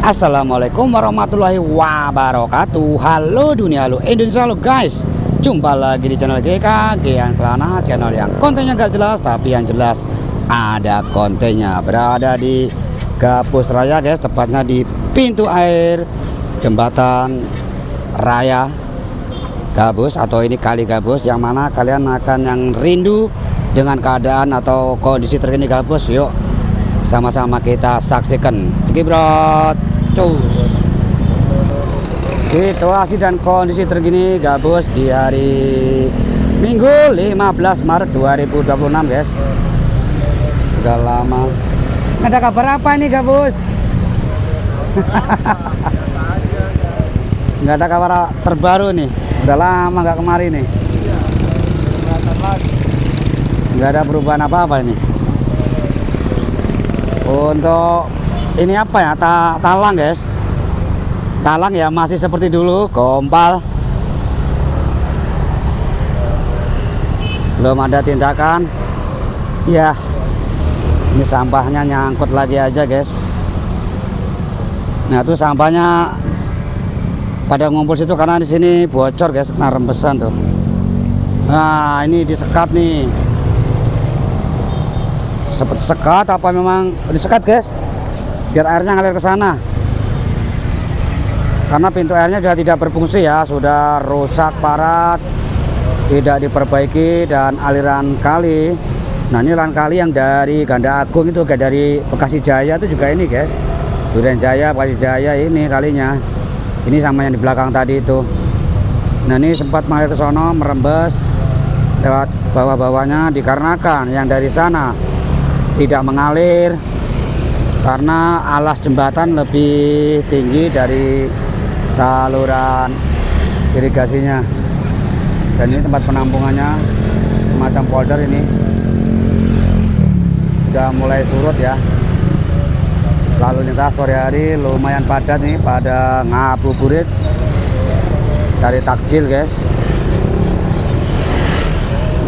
Assalamualaikum warahmatullahi wabarakatuh. Halo dunia, halo Indonesia, halo guys. Jumpa lagi di channel GK Gian Kelana, channel yang kontennya gak jelas tapi yang jelas ada kontennya. Berada di Gabus Raya guys, tepatnya di pintu air jembatan raya Gabus atau ini kali Gabus, yang mana kalian akan yang rindu dengan keadaan atau kondisi terkini Gabus. Yuk sama-sama kita saksikan. Cekibrot cus. Situasi dan kondisi terkini Gabus di hari Minggu 15 Maret 2026 guys. Udah lama nggak ada kabar apa ini Gabus. Nggak ada kabar terbaru nih, udah lama nggak kemari nih. Nggak ada perubahan apa-apa ini. Untuk ini apa ya, talang guys, talang ya masih seperti dulu, gompal, belum ada tindakan ya. Ini sampahnya nyangkut lagi aja guys. Nah tuh sampahnya pada ngumpul situ karena di sini bocor guys, kena rembesan tuh. Nah ini disekat nih, seperti sekat apa memang disekat guys, biar airnya ngalir ke sana. Karena pintu airnya sudah tidak berfungsi ya, sudah rusak parah, tidak diperbaiki. Dan aliran kali, nah ini aliran kali yang dari Ganda Agung itu, dari Bekasi Jaya itu juga ini guys, Duren Jaya, Bekasi Jaya ini kalinya. Ini sama yang di belakang tadi itu. Nah ini sempat mengalir ke sono, merembes lewat bawah-bawahnya, dikarenakan yang dari sana tidak mengalir karena alas jembatan lebih tinggi dari saluran irigasinya. Dan ini tempat penampungannya semacam polder, ini sudah mulai surut ya. Lalu lintas sore hari lumayan padat nih, pada ngabuburit dari takjil guys.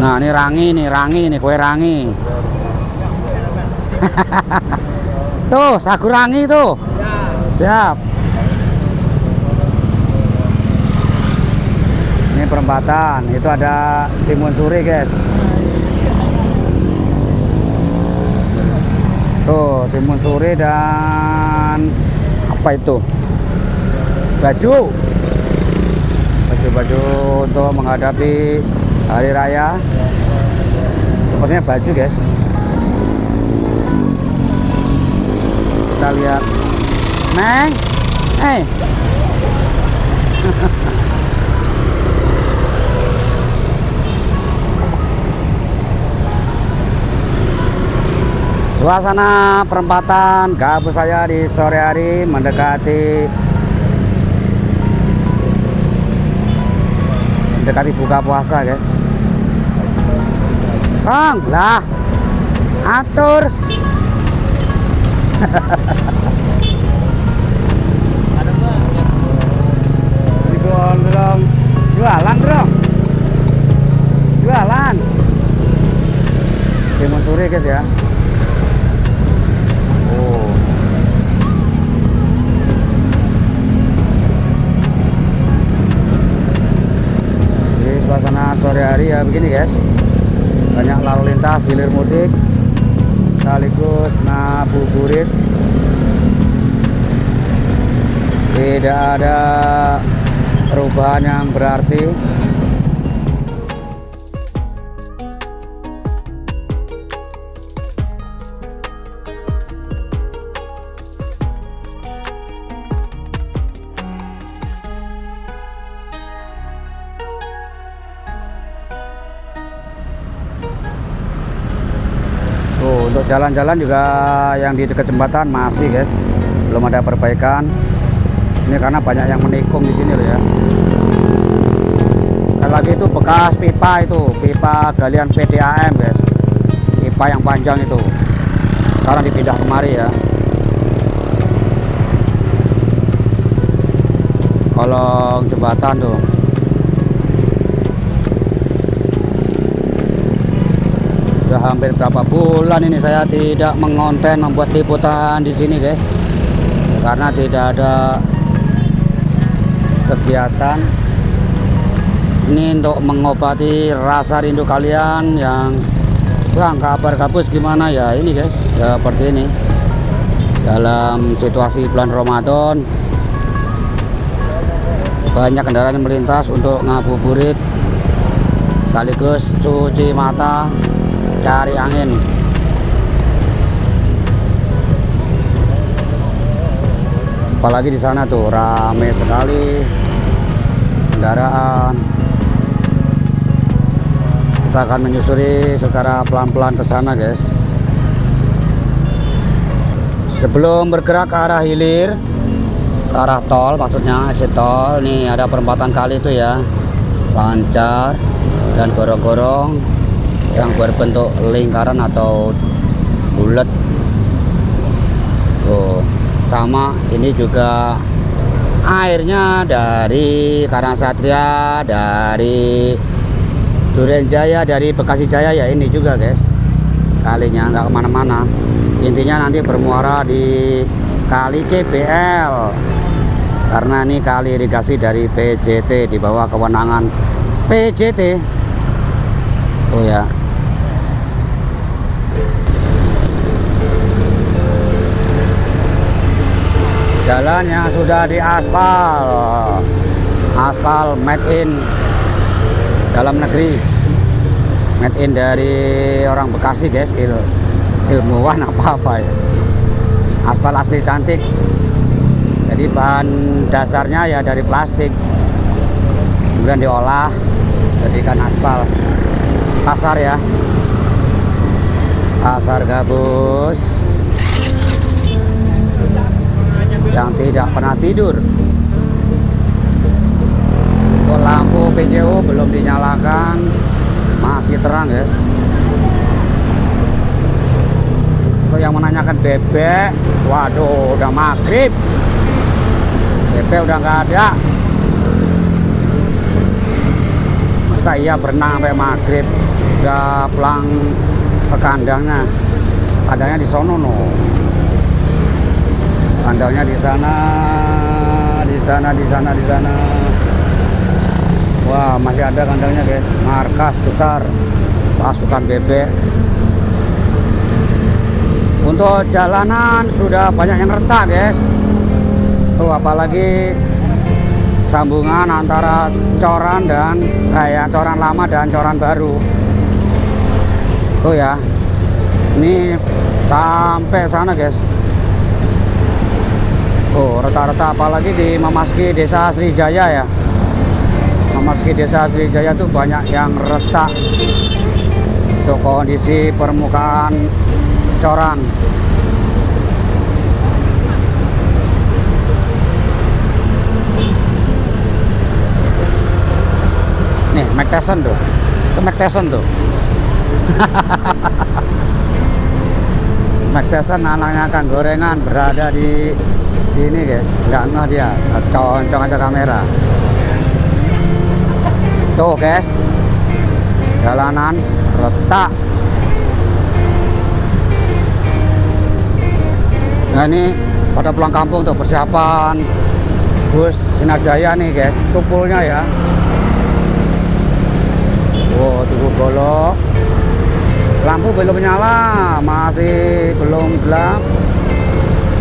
Nah ini rangi nih, kue rangi. Tuh sagu rangi tuh. Siap. Ini perempatan, itu ada timun suri guys. Tuh timun suri dan apa itu, baju untuk menghadapi hari raya. Sepertinya baju guys. Kita lihat Neng, suasana perempatan Gabus saya di sore hari mendekati buka puasa guys. Kang lah atur. Digondrong jualan bro, jualan timun suri guys ya. Suasana sore hari ya begini guys, banyak lalu lintas hilir mudik sekaligus ngabuburit. Tidak ada perubahan yang berarti. Untuk jalan-jalan juga yang di dekat jembatan masih guys, belum ada perbaikan. Ini karena banyak yang menikung di sini loh ya. Dan lagi itu bekas pipa, itu pipa galian PDAM guys, pipa yang panjang itu sekarang dipindah kemari ya. Kolong jembatan tuh. Sudah hampir berapa bulan ini saya tidak mengonten membuat liputan di sini, guys, karena tidak ada kegiatan. Ini untuk mengobati rasa rindu kalian yang Bang, kabar gabus gimana ya? Ini guys, seperti ini dalam situasi bulan Ramadan, banyak kendaraan yang melintas untuk ngabuburit sekaligus cuci mata, cari angin. Apalagi di sana tuh ramai sekali kendaraan. Kita akan menyusuri secara pelan-pelan ke sana, guys. Sebelum bergerak ke arah hilir, ke arah tol, maksudnya exit tol, nih ada perempatan kali itu ya, lancar dan gorong-gorong yang berbentuk lingkaran atau bulat. Oh, sama ini juga airnya dari Karangasatria, dari Duren Jaya, dari Bekasi Jaya ya, ini juga guys. Kalinya nggak kemana-mana, intinya nanti bermuara di kali CBL, karena ini kali irigasi dari PJT, di bawah kewenangan PJT. Oh ya, jalannya sudah diaspal, aspal made in dalam negeri, made in dari orang Bekasi guys, ilmuwan apa ya. Aspal asli cantik, jadi bahan dasarnya ya dari plastik, kemudian diolah jadikan aspal. Pasar ya, pasar gabus yang tidak pernah tidur. Lampu PJU belum dinyalakan, masih terang ya. Kalau yang menanyakan bebek, waduh udah maghrib, bebek udah nggak ada. Masa iya berenang sampai maghrib, udah pulang ke kandangnya. Kandangnya di sono no, kandangnya di sana. Wah, masih ada kandangnya guys, markas besar pasukan bebek. Untuk jalanan sudah banyak yang retak guys. Tuh apalagi sambungan antara coran dan coran lama dan coran baru. Tuh ya, ini sampai sana guys. Oh, retak-retak apalagi di memasuki desa Srijaya ya. Memasuki desa Srijaya tuh banyak yang retak. Untuk kondisi permukaan coran. Nih, Mac Tyson tuh. Itu Mac Tyson tuh. Mac Tyson anaknya Kang Gorengan berada di sini guys, nggak ngeh dia, concong aja kamera. Tuh guys, jalanan retak. Nah ini pada pulang kampung tuh, persiapan bus Sinar Jaya nih guys, tumpulnya ya. Wow, tubuh golok, lampu belum nyala, masih belum gelap.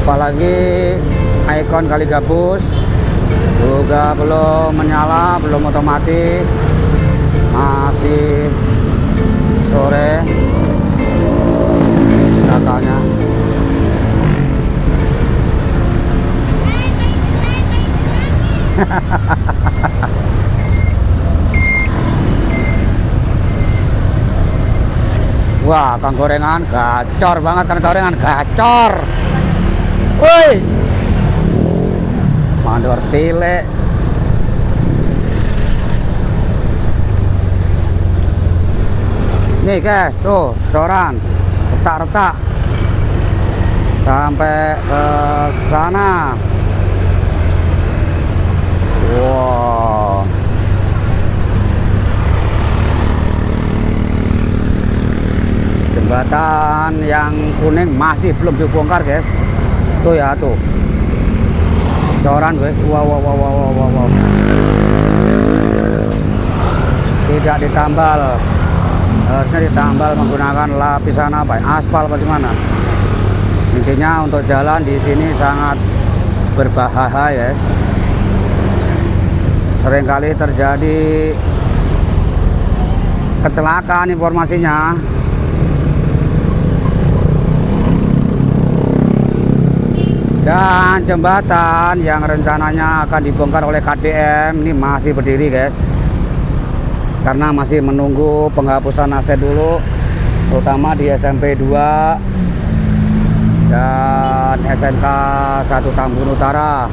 Apalagi ikon kali gabus juga belum menyala, belum otomatis, masih sore belakangnya. Wah, Kang Gorengan gacor banget, Kang Gorengan gacor. Woi, mandor tile. Nih guys, tuh coran retak-retak sampai ke sana. Wow. Jembatan yang kuning masih belum dibongkar guys. Tuh ya tuh, coran guys. Wow. Tidak ditambal, harusnya ditambal menggunakan lapisan apa? Aspal bagaimana? Intinya untuk jalan di sini sangat berbahaya ya. Seringkali terjadi kecelakaan informasinya. Dan jembatan yang rencananya akan dibongkar oleh KDM ini masih berdiri guys, karena masih menunggu penghapusan aset dulu, terutama di SMP 2 dan SMK 1 Tambun Utara.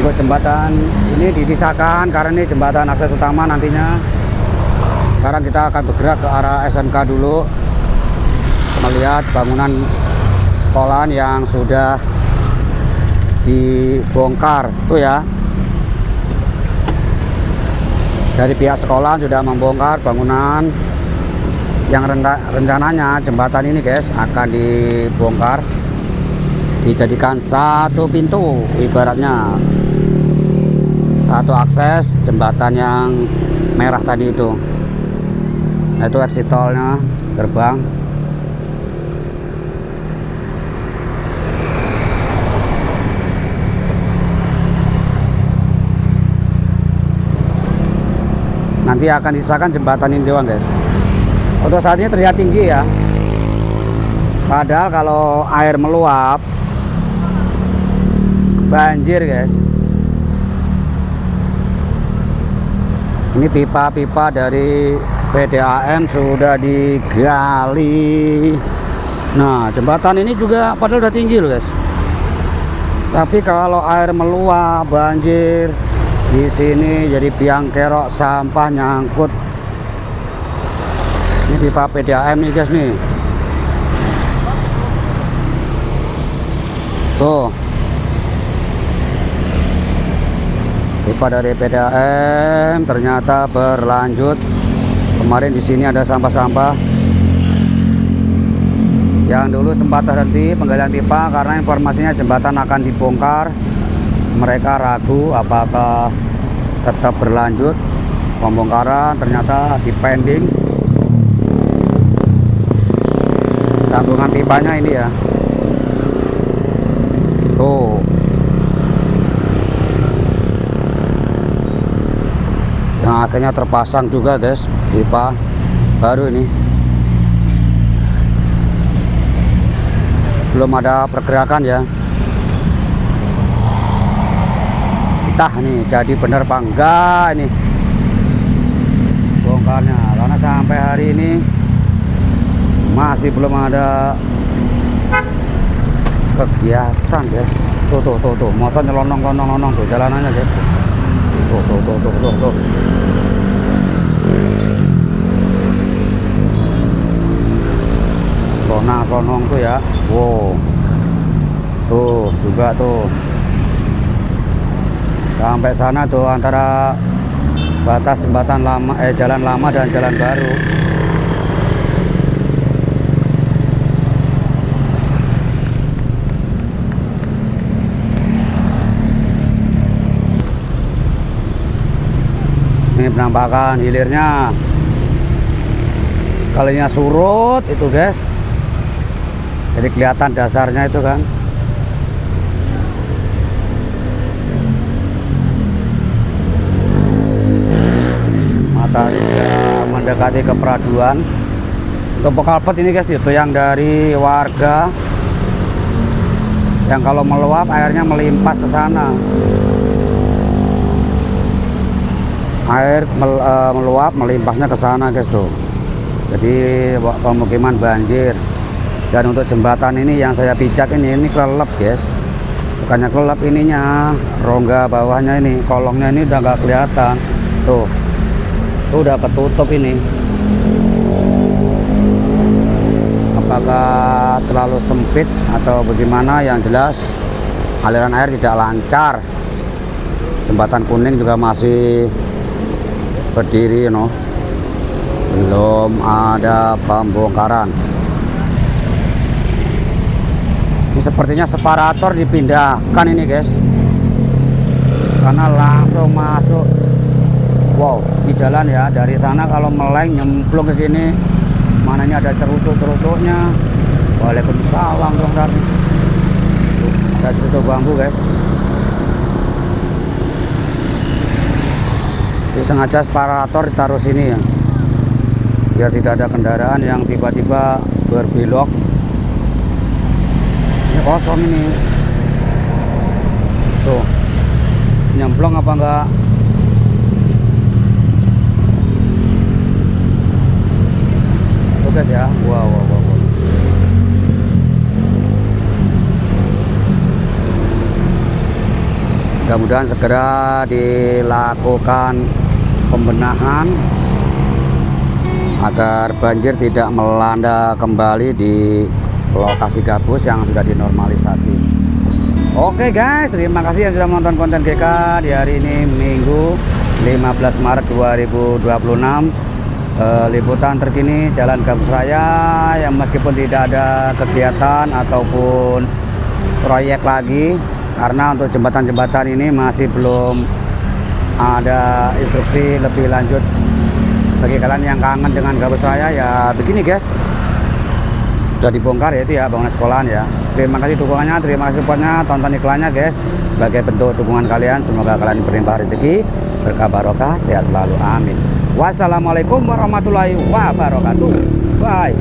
Untuk jembatan ini disisakan karena ini jembatan akses utama nantinya. Sekarang kita akan bergerak ke arah SMK dulu, melihat bangunan sekolahan yang sudah dibongkar tuh ya. Dari pihak sekolah sudah membongkar bangunan yang rencananya jembatan ini guys akan dibongkar, dijadikan satu pintu, ibaratnya satu akses jembatan yang merah tadi itu. Nah, itu exit tolnya, gerbang. Nanti akan disisakan jembatan ini doang guys. Untuk saat ini terlihat tinggi ya, padahal kalau air meluap banjir guys. Ini pipa-pipa dari PDAM sudah digali. Nah, jembatan ini juga padahal udah tinggi loh guys, tapi kalau air meluap banjir di sini jadi biang kerok, sampah nyangkut. Ini pipa PDAM nih guys nih. Tuh, pipa dari PDAM ternyata berlanjut. Kemarin di sini ada sampah-sampah yang dulu sempat terhenti penggalian pipa karena informasinya jembatan akan dibongkar. Mereka ragu apakah tetap berlanjut pembongkaran, ternyata dipending sambungan pipanya ini ya. Tuh, yang akhirnya terpasang juga guys, pipa baru ini. Belum ada pergerakan ya. Entah nih jadi benar apa enggak ini bongkarnya, karena sampai hari ini masih belum ada kegiatan guys. Tuh motor nyelonong tuh jalanannya guys. Tuh. Lonong tuh ya. Wow. Tuh juga tuh. Sampai sana tuh antara batas jembatan lama, jalan lama dan jalan baru. Ini penampakan hilirnya. Kalinya surut itu guys, jadi kelihatan dasarnya itu kan. Sudah mendekati ke Peraduan. Untuk kalpet ini guys itu yang dari warga, yang kalau meluap airnya melimpas ke sana. Air meluap melimpasnya ke sana guys tuh. Jadi pemukiman banjir. Dan untuk jembatan ini yang saya pijak ini kelelep guys. Bukannya kelelep ininya, rongga bawahnya ini, kolongnya ini udah nggak kelihatan. Tuh. Udah ketutup ini. Apakah terlalu sempit atau bagaimana? Yang jelas aliran air tidak lancar. Jembatan kuning juga masih berdiri belum ada pembongkaran. sepertinya separator dipindahkan ini guys, karena langsung masuk. Wow, di jalan ya, dari sana kalau meleng nyemplung ke sini. Mana ini ada cerutuk-cerutuknya. Waalaikumsalam dong tadi. Ada cerutuk bambu guys. Jadi sengaja separator ditaruh sini ya, biar tidak ada kendaraan yang tiba-tiba berbelok. Ini kosong ini. Tuh, nyemplung apa enggak? Tuh guys ya, wow. Mudah-mudahan segera dilakukan pembenahan agar banjir tidak melanda kembali di lokasi gabus yang sudah dinormalisasi. Oke guys, terima kasih yang sudah menonton konten GK di hari ini, Minggu 15 Maret 2026. Liputan terkini Jalan Gabus Raya yang meskipun tidak ada kegiatan ataupun proyek lagi, karena untuk jembatan-jembatan ini masih belum ada instruksi lebih lanjut. Bagi kalian yang kangen dengan Gabus Raya ya begini guys, sudah dibongkar ya, itu ya bangunan sekolahan ya. Terima kasih dukungannya, terima kasih supportnya, tonton iklannya guys. Sebagai bentuk dukungan kalian, semoga kalian berlimpah rezeki, berkah barokah, sehat selalu, amin. Wassalamualaikum warahmatullahi wabarakatuh. Bye.